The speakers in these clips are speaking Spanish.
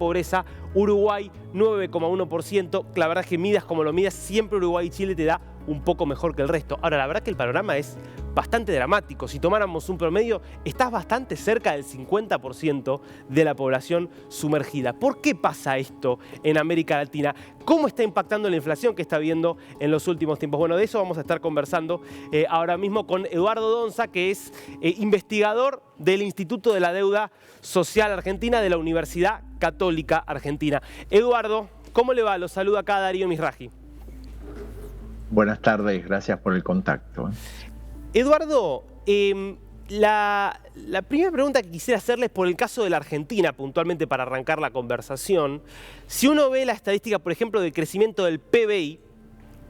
pobreza, Uruguay 9,1%. La verdad es que midas como lo midas, siempre Uruguay y Chile te da un poco mejor que el resto. Ahora, la verdad es que el panorama es bastante dramático. Si tomáramos un promedio, estás bastante cerca del 50% de la población sumergida. ¿Por qué pasa esto en América Latina? ¿Cómo está impactando la inflación que está habiendo en los últimos tiempos? Bueno, de eso vamos a estar conversando ahora mismo con Eduardo Donza, que es investigador del Instituto de la Deuda Social Argentina de la Universidad Católica Argentina. Eduardo, ¿cómo le va? Lo saluda acá Darío Misraji. Buenas tardes, gracias por el contacto. Eduardo, la primera pregunta que quisiera hacerle es por el caso de la Argentina, puntualmente para arrancar la conversación. Si uno ve la estadística, por ejemplo, del crecimiento del PBI,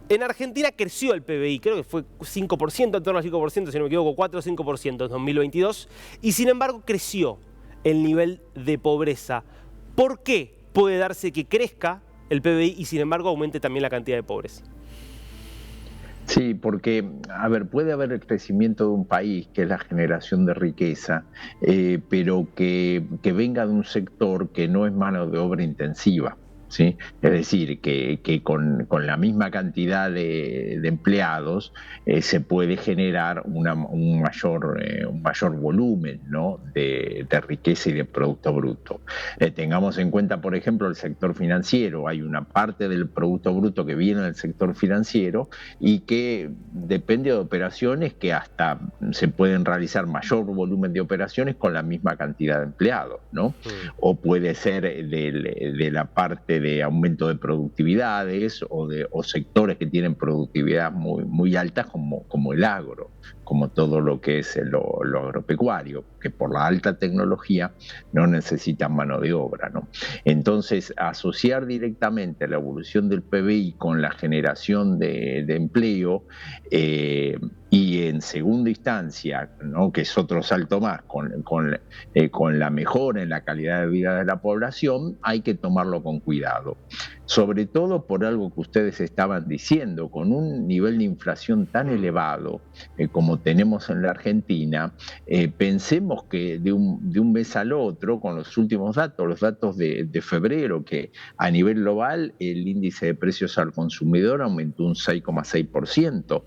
en Argentina creció el PBI, creo que fue 5%, en torno al 5%, si no me equivoco, 4 o 5% en 2022, y sin embargo creció el nivel de pobreza. ¿Por qué puede darse que crezca el PBI y sin embargo aumente también la cantidad de pobres? Sí, porque, puede haber el crecimiento de un país, que es la generación de riqueza, pero que venga de un sector que no es mano de obra intensiva, ¿sí? Es decir, que con la misma cantidad de empleados se puede generar un mayor volumen, ¿no?, de riqueza y de Producto Bruto. Tengamos en cuenta, por ejemplo, el sector financiero. Hay una parte del Producto Bruto que viene del sector financiero y que depende de operaciones que hasta se pueden realizar mayor volumen de operaciones con la misma cantidad de empleados, ¿no? O puede ser de la parte de aumento de productividades o sectores que tienen productividad muy altas como el agro, como todo lo que es lo agropecuario, que por la alta tecnología no necesitan mano de obra, ¿no? Entonces, asociar directamente la evolución del PBI con la generación de empleo y en segunda instancia, ¿no?, que es otro salto más, con la mejora en la calidad de vida de la población, hay que tomarlo con cuidado. Sobre todo por algo que ustedes estaban diciendo, con un nivel de inflación tan elevado como tenemos en la Argentina, pensemos que de un mes al otro, con los últimos datos, los datos de febrero, que a nivel global el índice de precios al consumidor aumentó un 6,6%,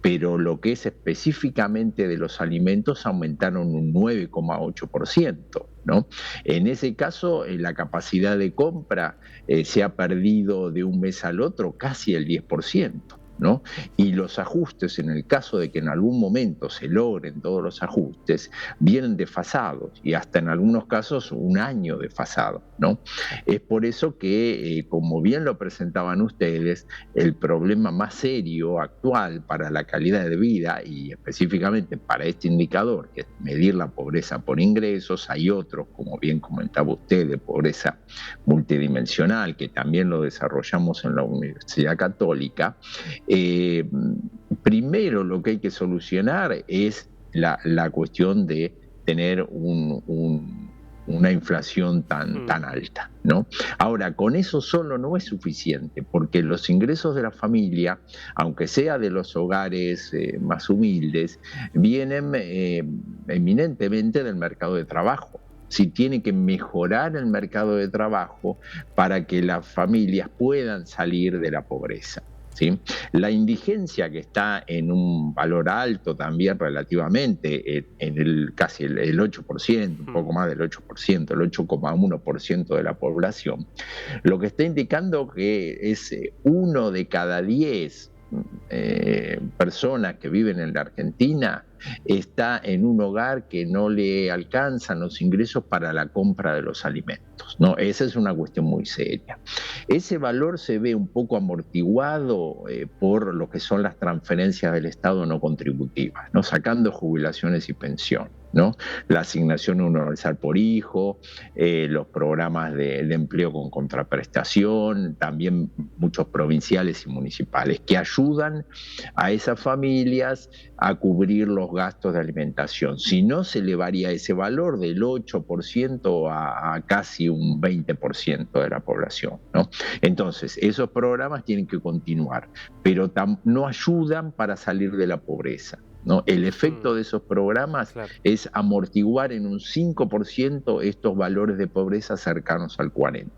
pero lo que es específicamente de los alimentos aumentaron un 9,8%, ¿no? En ese caso, la capacidad de compra se ha perdido de un mes al otro casi el 10%. ¿No? Y los ajustes, en el caso de que en algún momento se logren todos los ajustes, vienen desfasados y hasta en algunos casos un año desfasado, ¿no? Es por eso que, como bien lo presentaban ustedes, el problema más serio actual para la calidad de vida y específicamente para este indicador, que es medir la pobreza por ingresos, hay otros, como bien comentaba usted, de pobreza multidimensional, que también lo desarrollamos en la Universidad Católica. Primero lo que hay que solucionar es la cuestión de tener una inflación tan alta, ¿no? Ahora, con eso solo no es suficiente, porque los ingresos de la familia, aunque sea de los hogares más humildes, vienen eminentemente del mercado de trabajo. Si tiene que mejorar el mercado de trabajo para que las familias puedan salir de la pobreza, ¿sí? La indigencia, que está en un valor alto también relativamente, en casi el 8%, un poco más del 8%, el 8,1% de la población, lo que está indicando que es 1 de cada 10 personas que viven en la Argentina está en un hogar que no le alcanzan los ingresos para la compra de los alimentos, ¿no? Esa es una cuestión muy seria. Ese valor se ve un poco amortiguado por lo que son las transferencias del Estado no contributivas, ¿no? Sacando jubilaciones y pensión, ¿no? La asignación universal por hijo, los programas de empleo con contraprestación, también muchos provinciales y municipales, que ayudan a esas familias a cubrir los gastos de alimentación. Si no, se elevaría ese valor del 8% a casi un 20% de la población, ¿no? Entonces, esos programas tienen que continuar, pero no ayudan para salir de la pobreza. ¿no? El efecto de esos programas es amortiguar en un 5% estos valores de pobreza cercanos al 40%.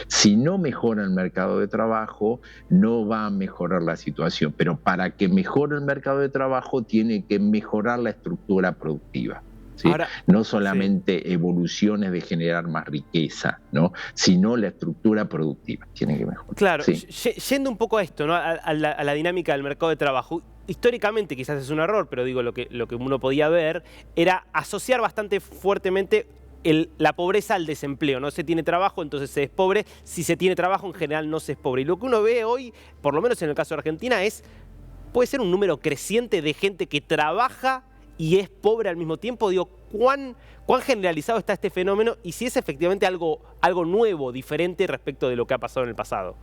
Si no mejora el mercado de trabajo, no va a mejorar la situación, pero para que mejore el mercado de trabajo tiene que mejorar la estructura productiva. ¿sí? Ahora, no solamente evoluciones de generar más riqueza, ¿no? Sino la estructura productiva tiene que mejorar. Claro, yendo un poco a esto, ¿no? a la dinámica del mercado de trabajo, históricamente quizás es un error, pero digo, lo que uno podía ver era asociar bastante fuertemente la pobreza al desempleo. No se tiene trabajo, entonces se es pobre. Si se tiene trabajo, en general no se es pobre. Y lo que uno ve hoy, por lo menos en el caso de Argentina, puede ser un número creciente de gente que trabaja y es pobre al mismo tiempo. Digo, ¿cuán generalizado está este fenómeno? Y si es efectivamente algo nuevo, diferente respecto de lo que ha pasado en el pasado.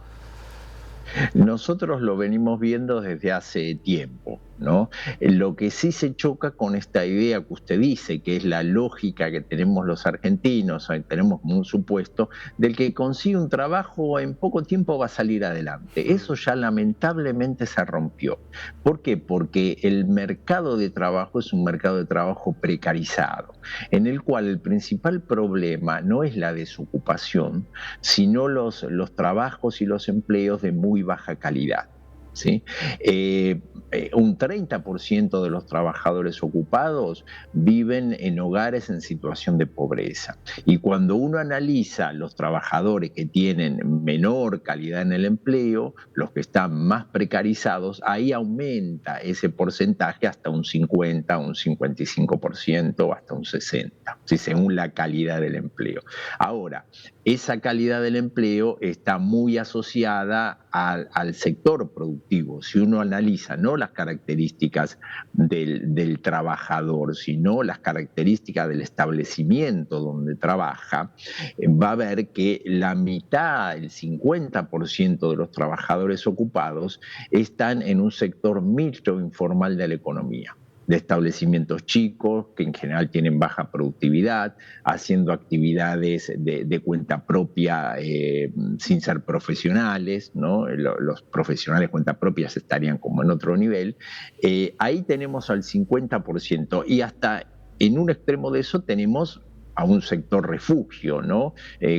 Nosotros lo venimos viendo desde hace tiempo, ¿no? Lo que sí se choca con esta idea que usted dice, que es la lógica que tenemos los argentinos, tenemos como un supuesto, del que consigue un trabajo en poco tiempo va a salir adelante. Eso ya lamentablemente se rompió. ¿Por qué? Porque el mercado de trabajo es un mercado de trabajo precarizado, en el cual el principal problema no es la desocupación, sino los trabajos y los empleos de muy baja calidad. ¿sí? Un 30% de los trabajadores ocupados viven en hogares en situación de pobreza. Y cuando uno analiza los trabajadores que tienen menor calidad en el empleo, los que están más precarizados, ahí aumenta ese porcentaje hasta un 50, un 55%, hasta un 60%, ¿sí? Según la calidad del empleo. Ahora, esa calidad del empleo está muy asociada al sector productivo. Si uno analiza no las características del trabajador, sino las características del establecimiento donde trabaja, va a ver que la mitad, el 50% de los trabajadores ocupados están en un sector mixto informal de la economía, de establecimientos chicos que en general tienen baja productividad, haciendo actividades de cuenta propia sin ser profesionales, ¿no? Los profesionales de cuenta propia estarían como en otro nivel. Ahí tenemos al 50% y hasta en un extremo de eso tenemos a un sector refugio, ¿no?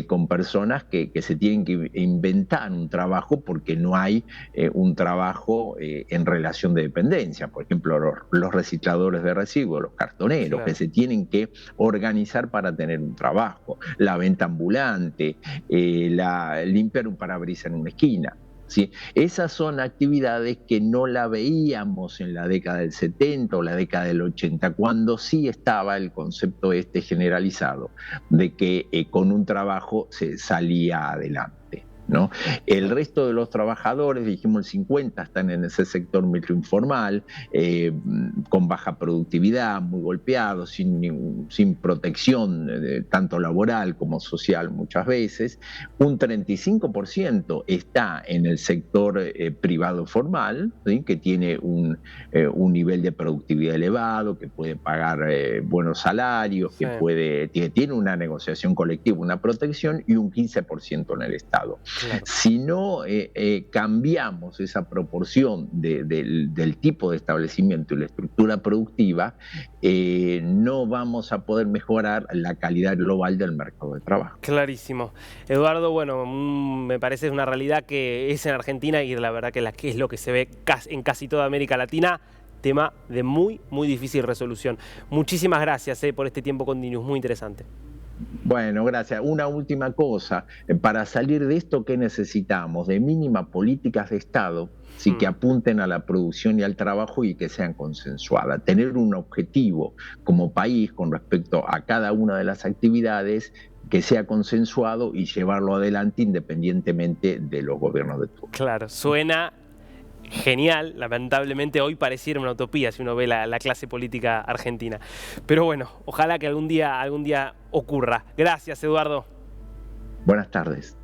Con personas que se tienen que inventar un trabajo porque no hay un trabajo en relación de dependencia. Por ejemplo, los recicladores de residuos, los cartoneros, claro, que se tienen que organizar para tener un trabajo. La venta ambulante, limpiar un parabrisas en una esquina. ¿sí? Esas son actividades que no la veíamos en la década del 70 o la década del 80, cuando sí estaba el concepto generalizado de que con un trabajo se salía adelante. ¿no? El resto de los trabajadores, dijimos el 50%, están en ese sector microinformal, con baja productividad, muy golpeados, sin protección tanto laboral como social muchas veces. Un 35% está en el sector privado formal, ¿sí? Que tiene un nivel de productividad elevado, que puede pagar buenos salarios, sí, que tiene una negociación colectiva, una protección, y un 15% en el Estado. Claro. Si no cambiamos esa proporción del tipo de establecimiento y la estructura productiva, no vamos a poder mejorar la calidad global del mercado de trabajo. Clarísimo. Eduardo, bueno, me parece una realidad que es en Argentina y la verdad que es lo que se ve en casi toda América Latina. Tema de muy, muy difícil resolución. Muchísimas gracias por este tiempo con DiNews, muy interesante. Bueno, gracias. Una última cosa. Para salir de esto, ¿qué necesitamos? De mínima políticas de Estado, sí, que apunten a la producción y al trabajo y que sean consensuadas. Tener un objetivo como país con respecto a cada una de las actividades que sea consensuado y llevarlo adelante independientemente de los gobiernos de turno. Claro, suena genial. Lamentablemente hoy pareciera una utopía si uno ve la clase política argentina. Pero bueno, ojalá que algún día ocurra. Gracias, Eduardo. Buenas tardes.